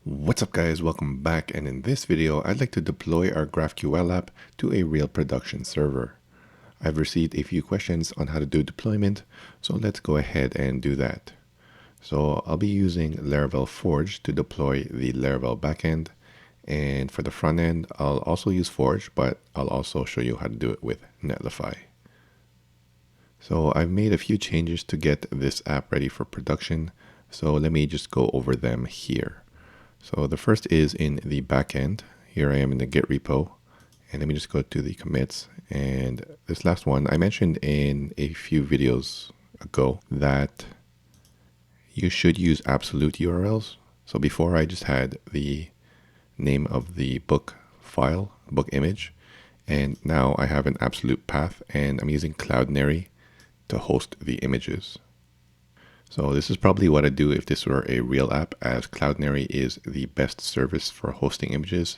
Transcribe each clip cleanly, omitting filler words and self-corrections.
What's up guys, welcome back, and in this video I'd like to deploy our GraphQL app to a real production server. I've received a few questions on how to do deployment, so let's go ahead and do that. So I'll be using Laravel Forge to deploy the Laravel backend, and for the front end I'll also use Forge, but I'll also show you how to do it with Netlify. So I've made a few changes to get this app ready for production, so let me just go over them here. So the first is in the backend. Here I am in the Git repo, and let me just go to the commits. And this last one, I mentioned in a few videos ago that you should use absolute URLs. So before I just had the name of the book file, book image, and now I have an absolute path, and I'm using Cloudinary to host the images. So this is probably what I'd do if this were a real app, as Cloudinary is the best service for hosting images,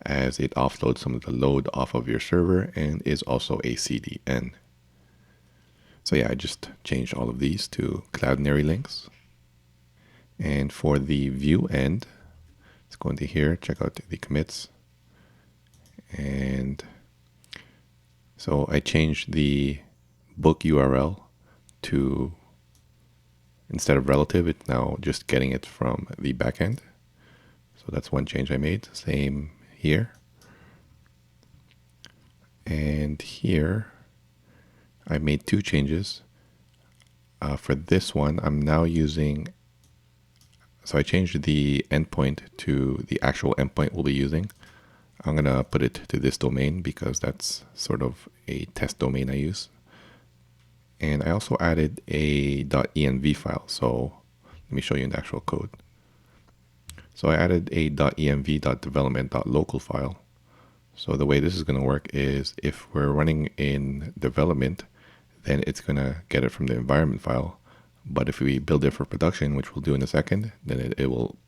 as it offloads some of the load off of your server and is also a CDN. So yeah, I just changed all of these to Cloudinary links. And for the Vue end, let's go into here, check out the commits. And so I changed the book URL to, instead of relative, it's now just getting it from the backend. So that's one change I made. Same here. And here, I made two changes. For this one, I'm now using, so I changed the endpoint to the actual endpoint we'll be using. I'm going to put it to this domain because that's sort of a test domain I use. And I also added a .env file. So let me show you in the actual code. So I added a .env.development.local file. So the way this is going to work is if we're running in development, then it's going to get it from the environment file. But if we build it for production, which we'll do in a second, then it will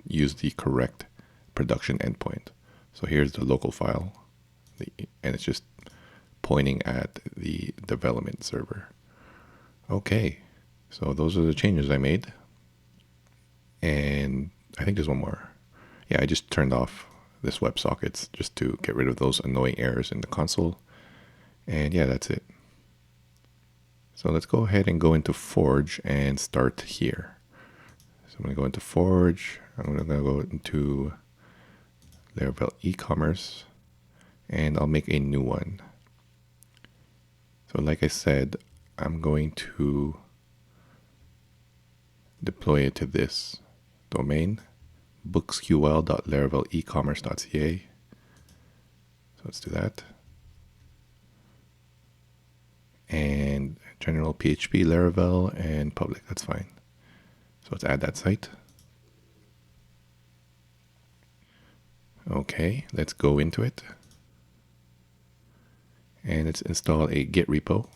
use the correct production endpoint. So here's the local file, and it's just pointing at the development server. Okay, so those are the changes I made. And I think there's one more. Yeah, I just turned off this WebSockets just to get rid of those annoying errors in the console. And yeah, that's it. So let's go ahead and go into Forge and start here. So I'm going to go into Forge. I'm going to go into Laravel e-commerce, and I'll make a new one. So like I said, I'm going to deploy it to this domain, booksql.laravelecommerce.ca. So let's do that. And general PHP Laravel and public, that's fine. So let's add that site. Okay, let's go into it. And let's install a Git repo.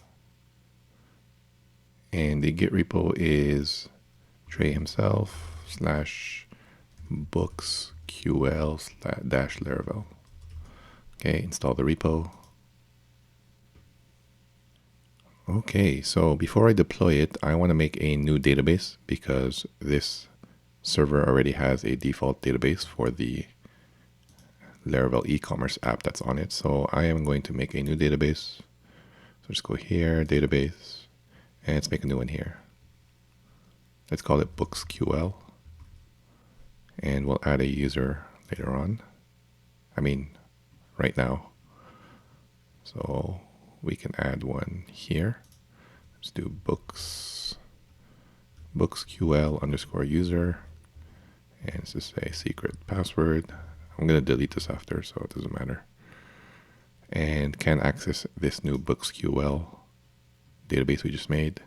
And the Git repo is Trey himself /booksql/Laravel. Okay, install the repo. Okay, so before I deploy it, I want to make a new database because this server already has a default database for the Laravel e-commerce app that's on it. So I am going to make a new database. So just go here, database, and let's make a new one here. Let's call it booksql, and we'll add a user later on. I mean, right now. So we can add one here. Let's do booksql_user, and let's just say secret password. I'm going to delete this after, so it doesn't matter. And can access this new booksql database we just made.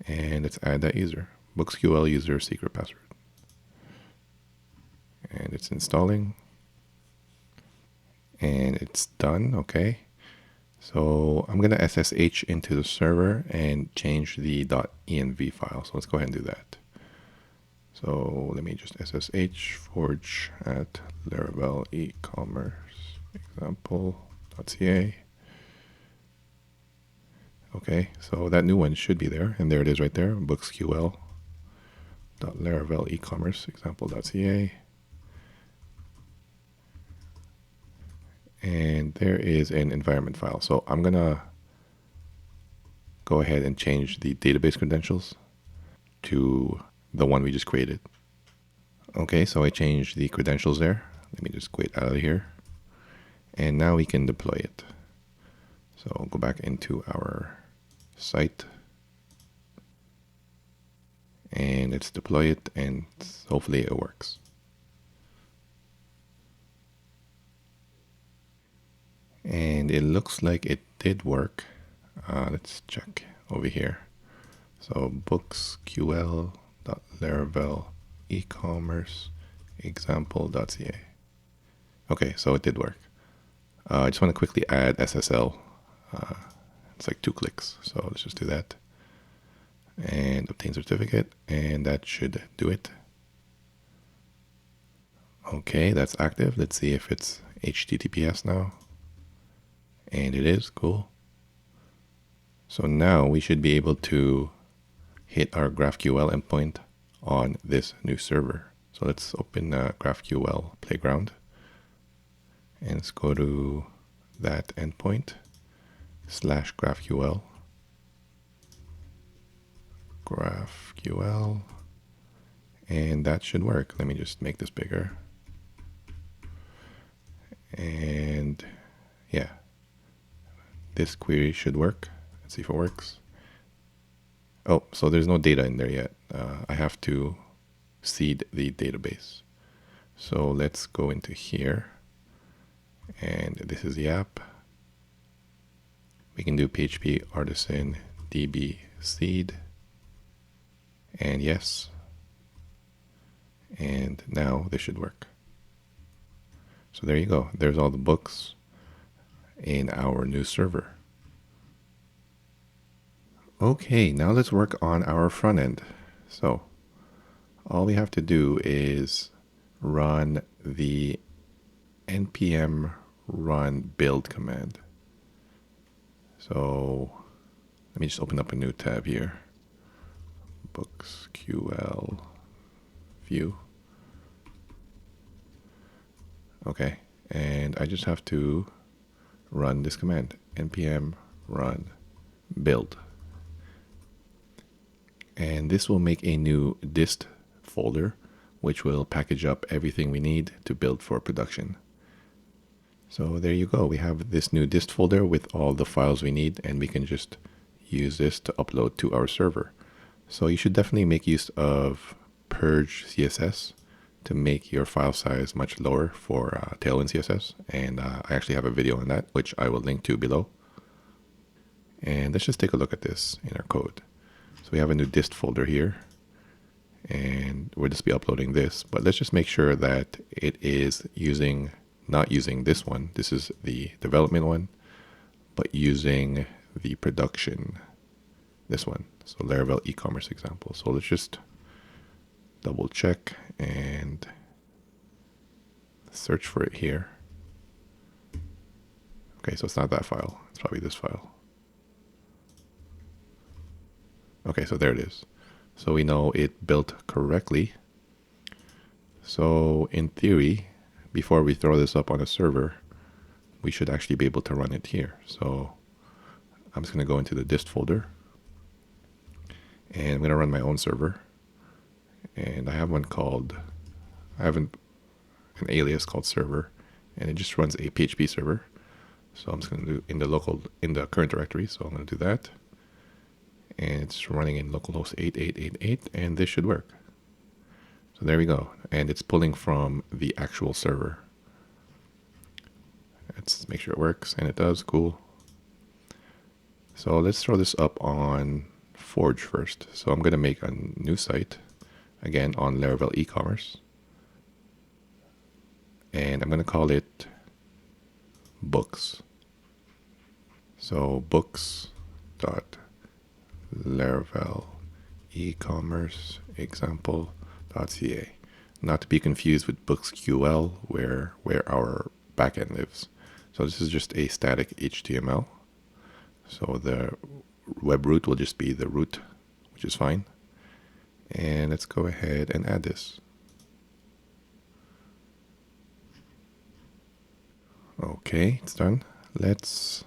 And let's add that user, booksql user secret password. And it's installing. And it's done, okay. So I'm going to SSH into the server and change the .env file. So let's go ahead and do that. So let me just SSH forge at Laravel e-commerce example.ca. Okay, so that new one should be there, and there it is right there, booksql. Laravel e-commerce example.ca. And there is an environment file. So I'm going to go ahead and change the database credentials to the one we just created. Okay, so I changed the credentials there. Let me just quit out of here. And now we can deploy it. So I'll go back into our site. And let's deploy it, and hopefully it works. And it looks like it did work. Let's check over here. So booksql.laravel e-commerce example.ca. Okay, so it did work. I just want to quickly add SSL. It's like 2 clicks, so let's just do that. And obtain certificate, and that should do it. Okay, that's active. Let's see if it's HTTPS now. And it is, cool. So now we should be able to hit our GraphQL endpoint on this new server. So let's open GraphQL Playground. And let's go to that endpoint /GraphQL. GraphQL. And that should work. Let me just make this bigger. And yeah, this query should work. Let's see if it works. Oh, so there's no data in there yet. I have to seed the database. So let's go into here. And this is the app. We can do PHP artisan db seed. And yes. And now this should work. So there you go. There's all the books in our new server. Okay, now let's work on our front end. So all we have to do is run the npm run build command. So let me just open up a new tab here. BooksQL Vue. Okay, and I just have to run this command, npm run build. And this will make a new dist folder, which will package up everything we need to build for production. So there you go. We have this new dist folder with all the files we need, and we can just use this to upload to our server. So you should definitely make use of purge CSS to make your file size much lower for Tailwind CSS. And I actually have a video on that, which I will link to below. And let's just take a look at this in our code. So we have a new dist folder here, and we'll just be uploading this. But let's just make sure that it is not using this one. This is the development one, but using the production, this one. So Laravel e-commerce example. So let's just double check and search for it here. Okay, so it's not that file. It's probably this file. Okay, so there it is. So we know it built correctly. So in theory, before we throw this up on a server, we should actually be able to run it here. So I'm just going to go into the dist folder, and I'm going to run my own server. And I have an alias called server, and it just runs a PHP server. So I'm just going to do in the current directory. So I'm going to do that. And it's running in localhost 8888, and this should work. So there we go. And it's pulling from the actual server. Let's make sure it works, and it does. Cool. So let's throw this up on Forge first. So I'm going to make a new site, again on Laravel e-commerce. And I'm going to call it books. So books.Laravel e-commerce example.ca. Not to be confused with BooksQL, where our backend lives. So this is just a static HTML. So the web root will just be the root, which is fine. And let's go ahead and add this. Okay, it's done. Let's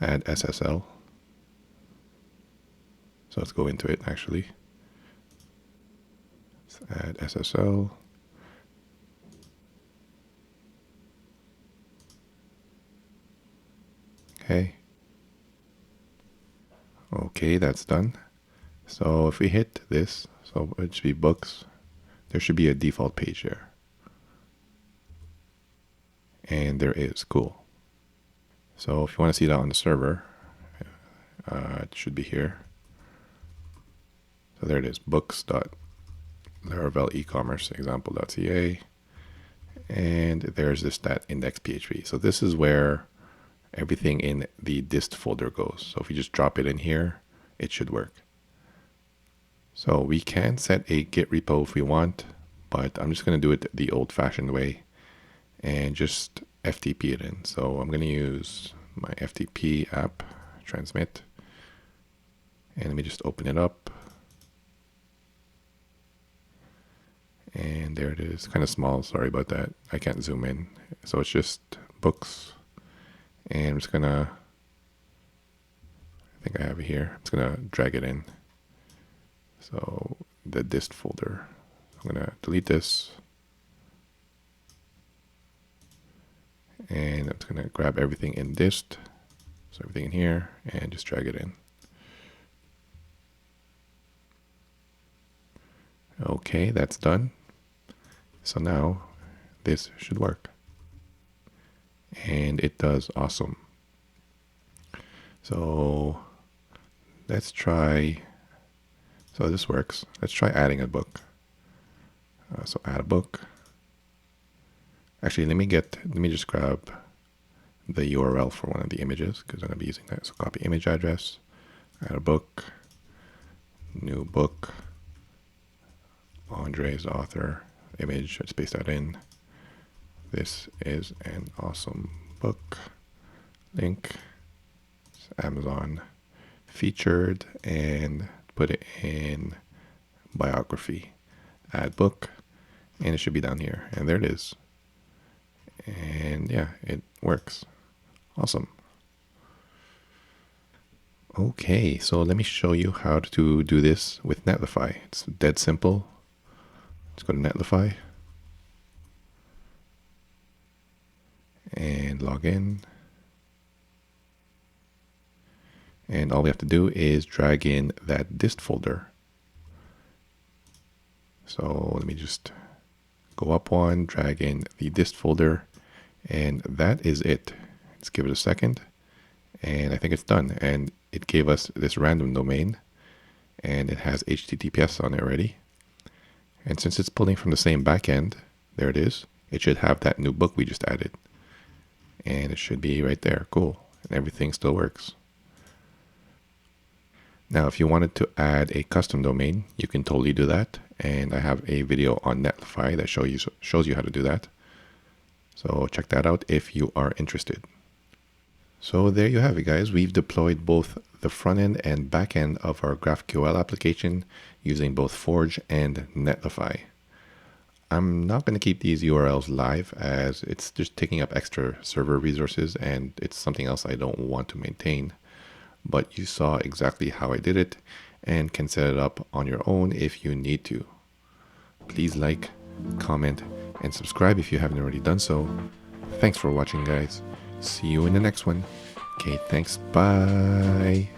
add SSL. So let's go into it actually. Let's add SSL. Okay. Okay, that's done. So if we hit this, so it should be books, there should be a default page there. And there is, cool. So if you want to see that on the server, it should be here. So there it is, books.laravel ecommerce example.ca. And there's this stat index.php. So this is where everything in the dist folder goes. So if you just drop it in here, it should work. So we can set a Git repo if we want, but I'm just going to do it the old-fashioned way and just FTP it in. So I'm going to use my FTP app, transmit, and let me just open it up. And there it is, kind of small, sorry about that. I can't zoom in. So it's just books, and I'm just gonna, I think I have it here. I'm just gonna drag it in. So the dist folder, I'm gonna delete this. And I'm just gonna grab everything in dist. So everything in here and just drag it in. Okay, that's done. So now this should work. And it does awesome. So let's try, so this works. Let's try adding a book. So add a book. Actually, let me just grab the URL for one of the images because I'm going to be using that. So copy image address, add a book, new book, Andre's author, image, let's paste that in. This is an awesome book. Link, Amazon featured, and put it in biography. Add book, and it should be down here. And there it is. And yeah, it works. Awesome. Okay, so let me show you how to do this with Netlify. It's dead simple. Let's go to Netlify and log in. And all we have to do is drag in that dist folder. So let me just go up one, drag in the dist folder, and that is it. Let's give it a second. And I think it's done. And it gave us this random domain, and it has HTTPS on it already. And since it's pulling from the same backend, there it is. It should have that new book we just added. And it should be right there. Cool. And everything still works. Now, if you wanted to add a custom domain, you can totally do that. And I have a video on Netlify that shows you how to do that. So check that out if you are interested. So there you have it, guys. We've deployed both the front end and back end of our GraphQL application using both Forge and Netlify. I'm not going to keep these URLs live as it's just taking up extra server resources and it's something else I don't want to maintain. But you saw exactly how I did it and can set it up on your own if you need to. Please like, comment, and subscribe if you haven't already done so. Thanks for watching, guys. See you in the next one. Okay, thanks. Bye.